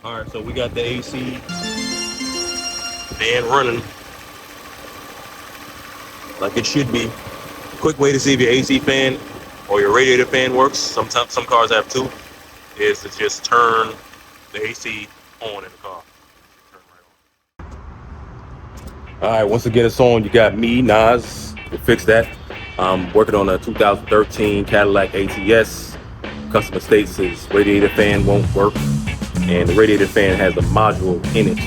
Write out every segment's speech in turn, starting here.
All right, so we got the AC fan running like it should be. Quick way to see if your AC fan or your radiator fan works. Sometimes some cars have two. Is to just turn the AC on in the car. Turn right on. All right, once again it's on. You got me, Nas, to fix that. I'm working on a 2013 Cadillac ATS. Customer states his radiator fan won't work, and the radiator fan has a module in it.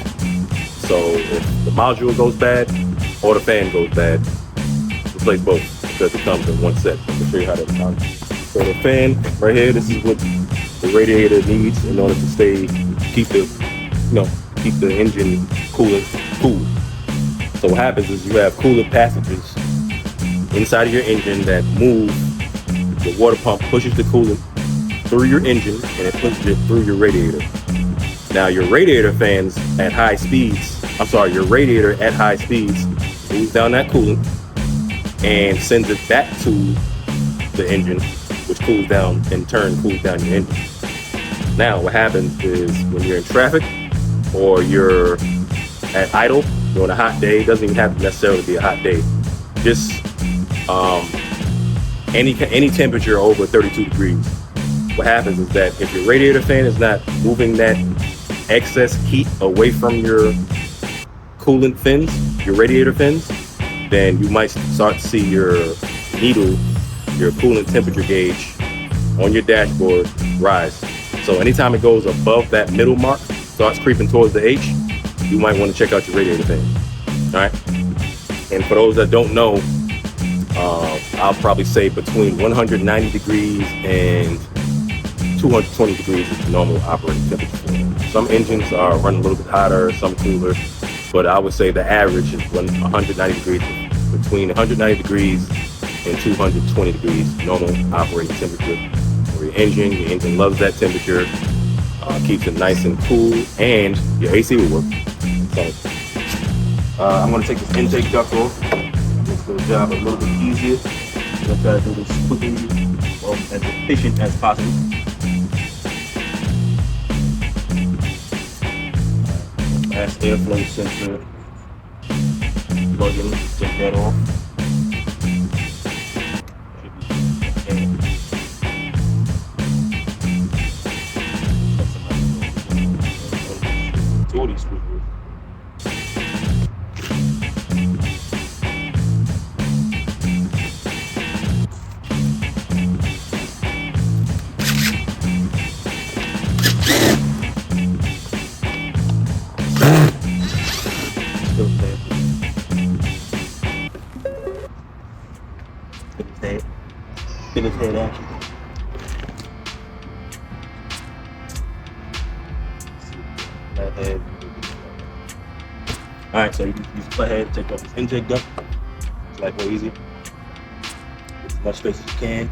So if the module goes bad or the fan goes bad, replace both because it comes in one set. I'll show you how that sounds. So the fan right here, this is what the radiator needs in order to keep the engine cool. So what happens is you have coolant passages inside of your engine that move. The water pump pushes the coolant through your engine and it pushes it through your radiator. Now your radiator fans at high speeds, your radiator at high speeds moves down that coolant and sends it back to the engine, which cools down, in turn cools down your engine. Now what happens is when you're in traffic or you're at idle, you're on a hot day, it doesn't even have to necessarily be a hot day. Just any temperature over 32 degrees. What happens is that if your radiator fan is not moving that excess heat away from your coolant fins, your radiator fins, then you might start to see your needle, your coolant temperature gauge on your dashboard rise. So anytime it goes above that middle mark, starts creeping towards the H, you might want to check out your radiator fan. All right. And for those that don't know, I'll probably say between 190 degrees and 220 degrees is the normal operating temperature. Some engines are running a little bit hotter, some cooler, but I would say the average is 190 degrees, between 190 degrees and 220 degrees, normal operating temperature for your engine. Your engine loves that temperature, keeps it nice and cool, and your AC will work. So I'm going to take this intake duct off. Makes the job a little bit easier. Let's try to do this quickly, or as efficient as possible. Mass airflow sensor, plug in, take that off. Two of these screws. Finish head action. Flat head. Alright, so you use the flat head, take off this intake duct. It's like way easy. Get as much space as you can.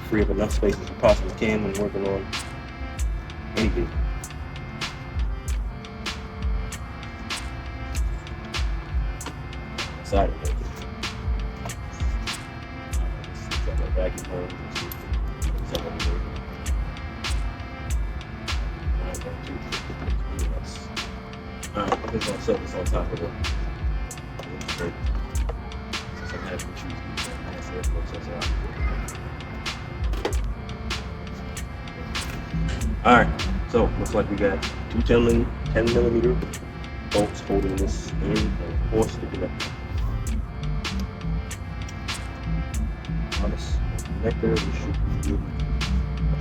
Free up enough space as you possibly can when working on anything. Side of it. Vacuum hose. Alright, I'm just gonna set this on top of it. Since I'm having to choose mass airflow sensor out. Alright, so looks like we got two 10 millimeter bolts holding this in and four sticking up. On this connector, we should be good.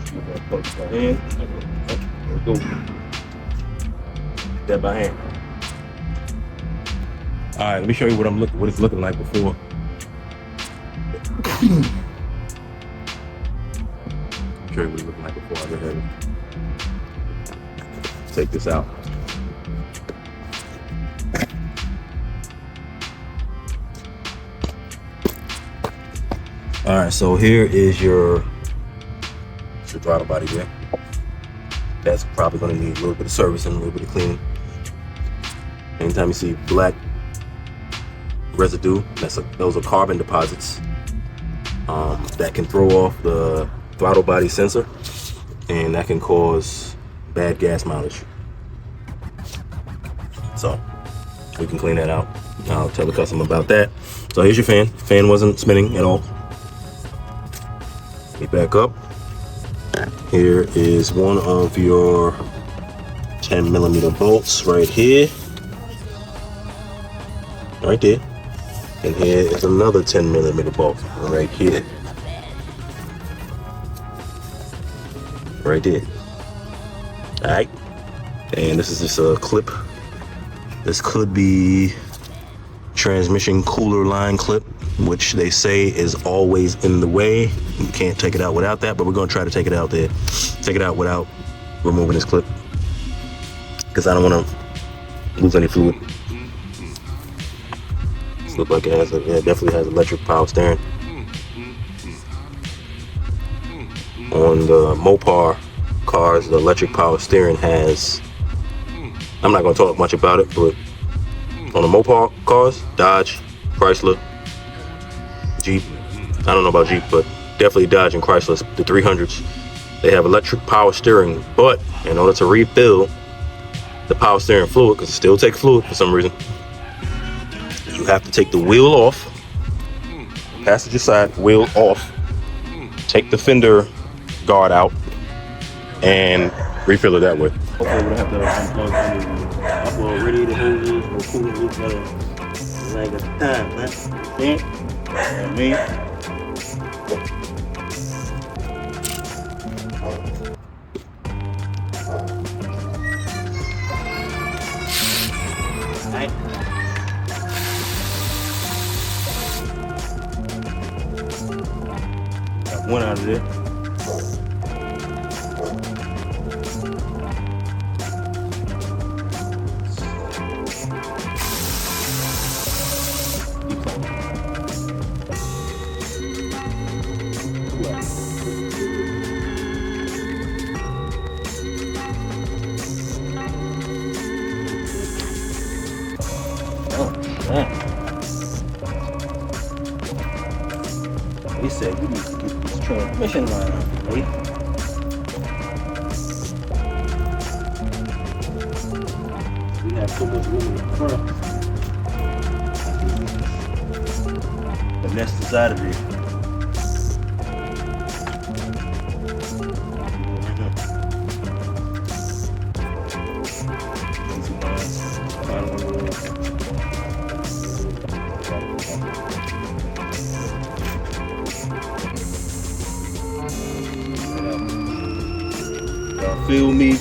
Shoot that plug back in. There we go. That by hand. All right, let me show you what it's looking like before. Show you what it's looking like before I go ahead and take this out. All right, so here is your throttle body there. That's probably going to need a little bit of servicing, a little bit of cleaning. Anytime you see black residue, those are carbon deposits that can throw off the throttle body sensor, and that can cause bad gas mileage. So we can clean that out. I'll tell the customer about that. So here's your fan. Fan wasn't spinning at all. Let me back up. Here is one of your 10mm bolts right here. Right there. And here is another 10mm bolt right here. Right there. Alright. And this is just a clip. This could be transmission cooler line clip, which they say is always in the way. You can't take it out without that, but we're gonna try to take it out there. Take it out without removing this clip, because I don't want to lose any fluid. This looks like it has, it definitely has electric power steering. On the Mopar cars, the electric power steering has, I'm not gonna talk much about it, but on the Mopar cars, Dodge, Chrysler, Jeep, I don't know about Jeep, but definitely Dodge and Chrysler, the 300s, they have electric power steering, but in order to refill the power steering fluid, because it still takes fluid for some reason, you have to take the wheel off, passenger side wheel off, take the fender guard out, and refill it that way. Okay, we don't have to unplug any upload radiator hoses or coolant loops that are like at the time, man. Yeah, I mean. Alright. Got one out of there. He said we need to get this transmission line out, right? We have so much room in the front. And that's the side of it. Feel me?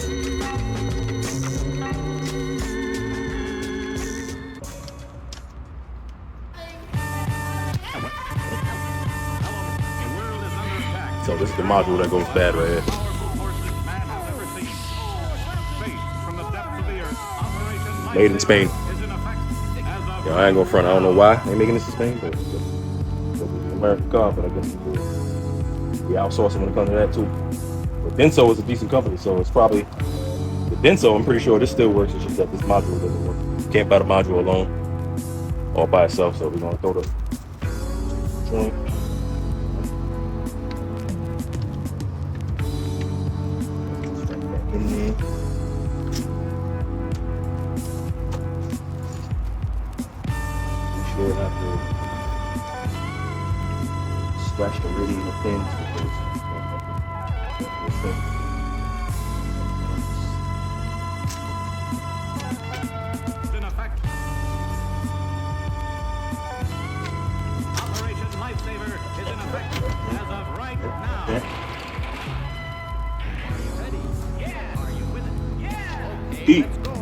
So this is the module that goes bad right here. Made in Spain. Yo, I ain't gonna front. I don't know why they making this in Spain, but it's an American car. But I guess we outsourcing when it comes to that too. But Denso is a decent company, so it's probably the Denso. I'm pretty sure this still works. It's just that this module doesn't work. You can't buy the module alone, all by itself. So we're gonna throw the joint. In there. We should have to scratch the radiator pins because in effect. Operation Lifesaver is in effect as of right now. Are you ready? Yeah. Are you with it? Yeah. Okay, Deep. let's go.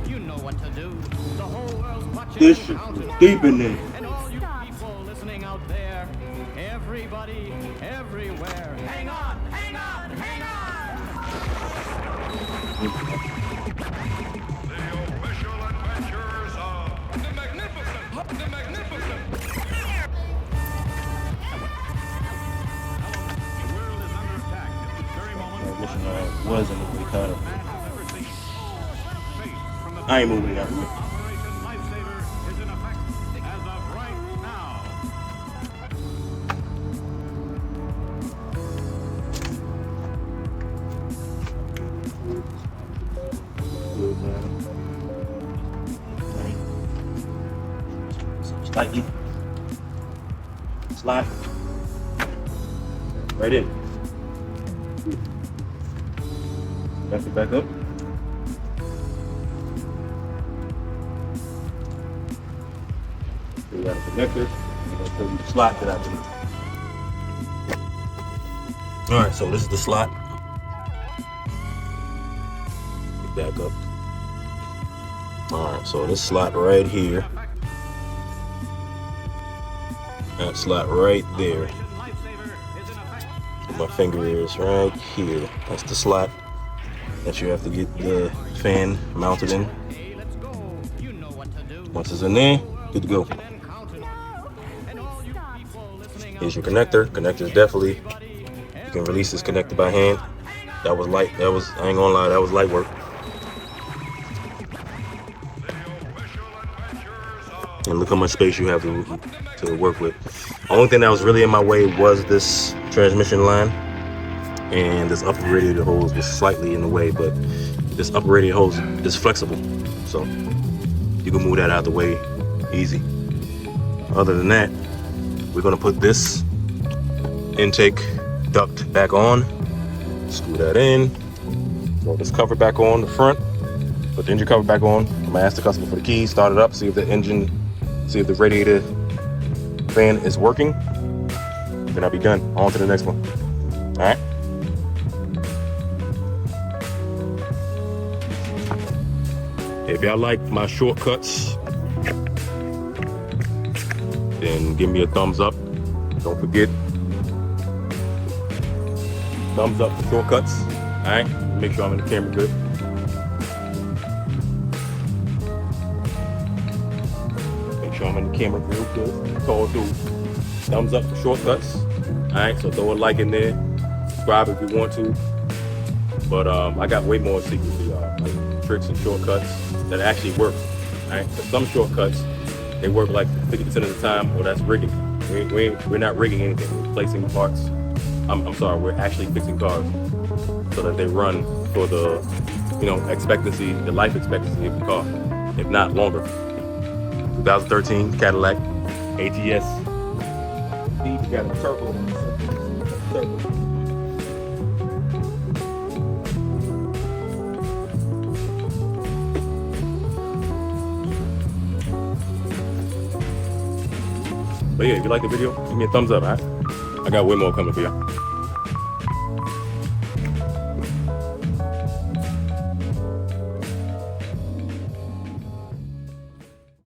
You know what to do. The whole world's watching. This shit is deep in there. And all you people listening out there, everybody, everywhere, hang on, hang on, hang on! The official adventures of the Magnificent! The Magnificent! The world is under attack at this very moment. Wasn't it? We kind of. I ain't moving that way. Operation Lifesaver is in effect as of right now. Slightly slide right in. Back it back up. So we got a connector. I'm gonna show you the slot that I do. All right, so this is the slot. Back up. All right, so this slot right here. That slot right there. My finger is right here. That's the slot that you have to get the fan mounted in. Once it's in there, good to go. Here's your connector. Connector is definitely, you can release this connector by hand. That was light. That was, I ain't gonna lie, that was light work. And look how much space you have to work with. The only thing that was really in my way was this transmission line, and this upper radiator hose was slightly in the way, but this upper radiator hose is flexible, so you can move that out of the way easy. Other than that, we're gonna put this intake duct back on, screw that in, throw this cover back on the front, put the engine cover back on. I'm gonna ask the customer for the keys, start it up, see if the radiator fan is working. Then I'll be done. On to the next one. All right. If y'all like my shortcuts, then give me a thumbs up. Don't forget, thumbs up for shortcuts. All right. Make sure I'm in the camera good. I'm in the camera real good. Tall dude. Thumbs up for shortcuts. Alright, so throw a like in there. Subscribe if you want to. But I got way more secrets for y'all. Like tricks and shortcuts that actually work. Alright, so some shortcuts, they work like 50% of the time, or that's rigging. We're not rigging anything. We're placing parts. I'm sorry, we're actually fixing cars so that they run for the, expectancy, the life expectancy of the car, if not longer. 2013 Cadillac ATS. We got a turbo. But yeah, if you like the video, give me a thumbs up, alright? I got way more coming for you.